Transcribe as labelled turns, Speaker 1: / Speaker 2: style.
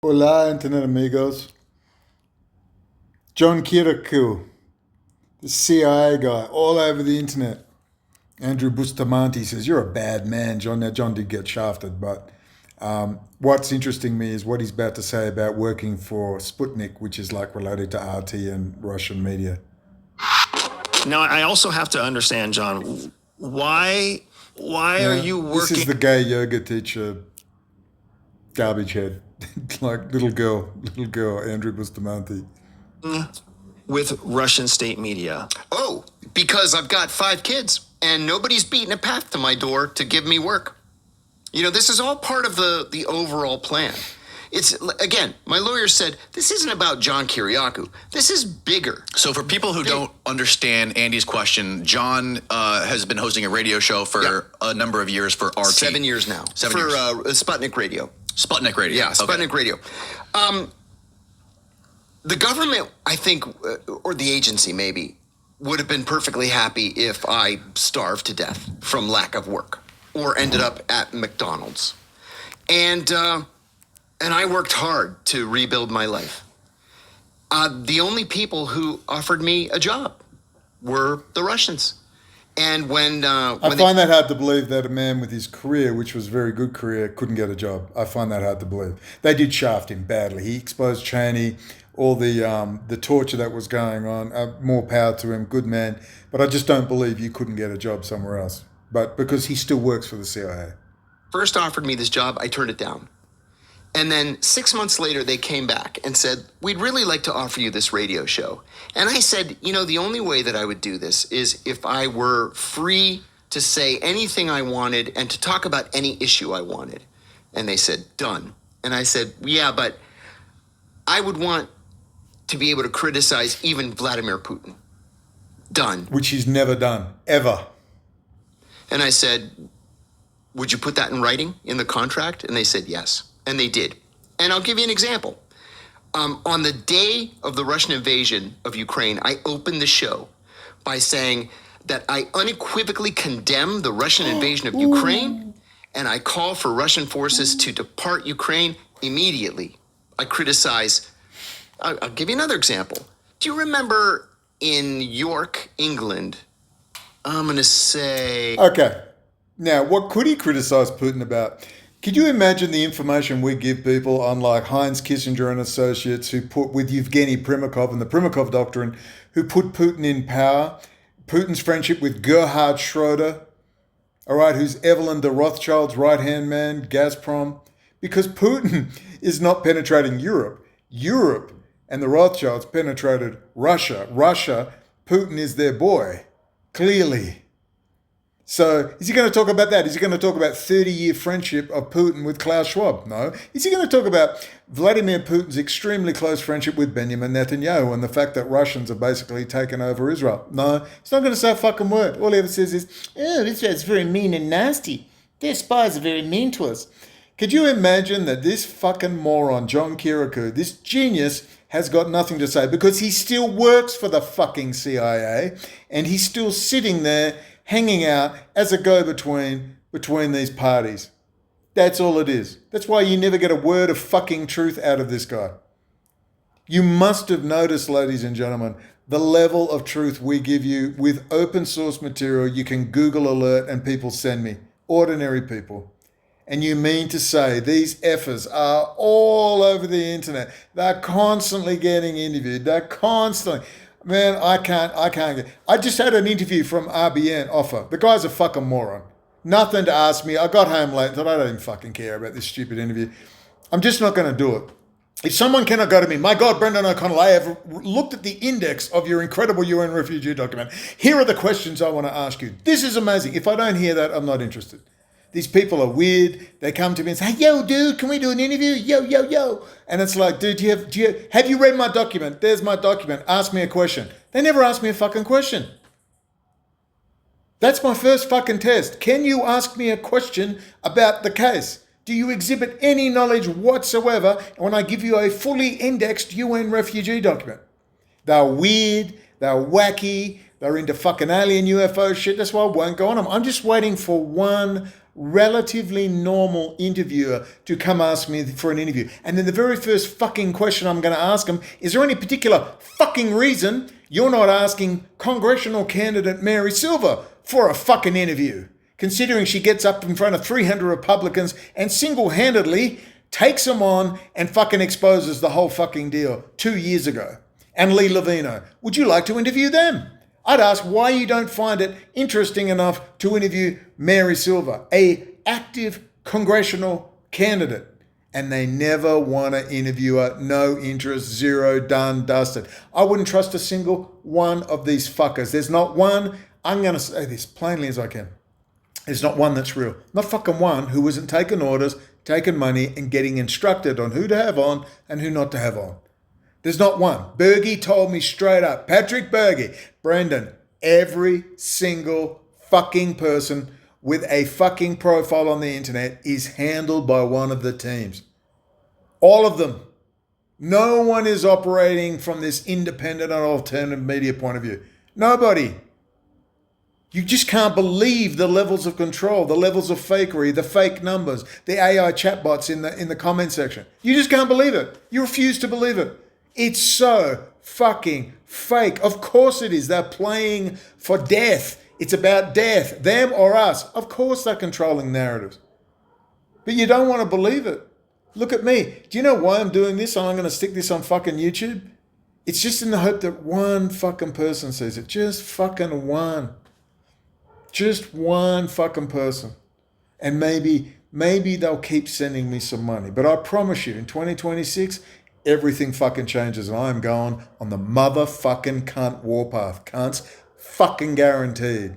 Speaker 1: Hola, Internet amigos. John Kiriakou, the CIA guy, all over the internet. Andrew Bustamante says, "You're a bad man, John." Now, John did get shafted, but what's interesting me is what he's about to say about working for Sputnik, which is like related to RT and Russian media.
Speaker 2: Now, I also have to understand, John, why are you
Speaker 1: This is
Speaker 2: working
Speaker 1: the gay yoga teacher, garbage head, like little girl, Andrew Bustamante.
Speaker 2: with Russian state media?
Speaker 3: Oh, because I've got 5 kids and nobody's beating a path to my door to give me work. You know, this is all part of the overall plan. It's, again, my lawyer said, this isn't about John Kiriakou. This is bigger.
Speaker 4: So for people who don't understand Andy's question, John has been hosting a radio show for a number of years for RT.
Speaker 3: 7 years now.
Speaker 4: Seven
Speaker 3: for
Speaker 4: years.
Speaker 3: Sputnik Radio.
Speaker 4: Sputnik Radio.
Speaker 3: Yeah, Sputnik Radio. The government, I think, or the agency maybe, would have been perfectly happy if I starved to death from lack of work or ended up at McDonald's. And I worked hard to rebuild my life. The only people who offered me a job were the Russians. And when
Speaker 1: I find that hard to believe that a man with his career, which was a very good career, couldn't get a job. I find that hard to believe. They did shaft him badly. He exposed Cheney, all the torture that was going on. More power to him, good man. But I just don't believe you couldn't get a job somewhere else. But because he still works for the CIA.
Speaker 3: first offered me this job, I turned it down. And then 6 months later, they came back and said, we'd really like to offer you this radio show. And I said, you know, the only way that I would do this is if I were free to say anything I wanted and to talk about any issue I wanted. And they said, done. And I said, yeah, but I would want to be able to criticize even Vladimir Putin. Done.
Speaker 1: Which he's never done, ever.
Speaker 3: And I said, would you put that in writing in the contract? And they said, yes. And they did. And I'll give you an example. On the day of the Russian invasion of Ukraine, I opened the show by saying that I unequivocally condemn the Russian invasion of Ukraine, and I call for Russian forces to depart Ukraine immediately. I criticize. I'll give you another example. Do you remember in York, England, I'm going to say...
Speaker 1: Okay. Now, what could he criticize Putin about? Could you imagine the information we give people on like Heinz Kissinger and associates who put with Yevgeny Primakov and the Primakov doctrine, who put Putin in power, Putin's friendship with Gerhard Schroeder, all right, who's Evelyn de Rothschild's right-hand man, Gazprom, because Putin is not penetrating Europe. Europe and the Rothschilds penetrated Russia. Russia, Putin is their boy, clearly. So is he going to talk about that? Is he going to talk about 30-year friendship of Putin with Klaus Schwab? No. Is he going to talk about Vladimir Putin's extremely close friendship with Benjamin Netanyahu and the fact that Russians have basically taken over Israel? No. He's not going to say a fucking word. All he ever says is, oh, this guy's very mean and nasty. Their spies are very mean to us. Could you imagine that this fucking moron, John Kiriakou, this genius, has got nothing to say because he still works for the fucking CIA and he's still sitting there hanging out as a go-between between these parties. That's all it is. That's why you never get a word of fucking truth out of this guy. You must have noticed, ladies and gentlemen, the level of truth we give you with open source material you can Google alert and people send me. Ordinary people. And you mean to say these effers are all over the internet. They're constantly getting interviewed. They're constantly... Man, I can't get... I just had an interview from RBN offer. The guy's a fucking moron. Nothing to ask me. I got home late and thought, I don't even fucking care about this stupid interview. I'm just not going to do it. If someone cannot go to me, my God, Brendon OConnell, I have looked at the index of your incredible UN refugee document. Here are the questions I want to ask you. This is amazing. If I don't hear that, I'm not interested. These people are weird. They come to me and say, hey, yo, dude, can we do an interview? Yo, yo, yo. And it's like, dude, have you read my document? There's my document. Ask me a question. They never ask me a fucking question. That's my first fucking test. Can you ask me a question about the case? Do you exhibit any knowledge whatsoever when I give you a fully indexed UN refugee document? They're weird. They're wacky. They're into fucking alien UFO shit. That's why I won't go on them. I'm just waiting for one relatively normal interviewer to come ask me for an interview. And then the very first fucking question I'm going to ask them, is there any particular fucking reason you're not asking Congressional candidate Mary Silva for a fucking interview? Considering she gets up in front of 300 Republicans and single-handedly takes them on and fucking exposes the whole fucking deal 2 years ago. And Lee Levino, would you like to interview them? I'd ask why you don't find it interesting enough to interview Mary Silva, a active congressional candidate. And they never want to interview her. No interest, zero, done, dusted. I wouldn't trust a single one of these fuckers. There's not one, I'm going to say this plainly as I can. There's not one that's real. Not fucking one who isn't taking orders, taking money, and getting instructed on who to have on and who not to have on. There's not one. Bergy told me straight up, Patrick Bergy, Brendon, every single fucking person with a fucking profile on the internet is handled by one of the teams. All of them. No one is operating from this independent and alternative media point of view. Nobody. You just can't believe the levels of control, the levels of fakery, the fake numbers, the AI chatbots in the comment section. You just can't believe it. You refuse to believe it. It's so fucking fake. Of course it is. They're playing for death. It's about death, them or us. Of course they're controlling narratives. But you don't want to believe it. Look at me. Do you know why I'm doing this? I'm going to stick this on fucking YouTube. It's just in the hope that one fucking person sees it. Just fucking one. Just one fucking person. And maybe they'll keep sending me some money. But I promise you, in 2026, everything fucking changes. And I'm going on the motherfucking cunt warpath. Cunts fucking guaranteed.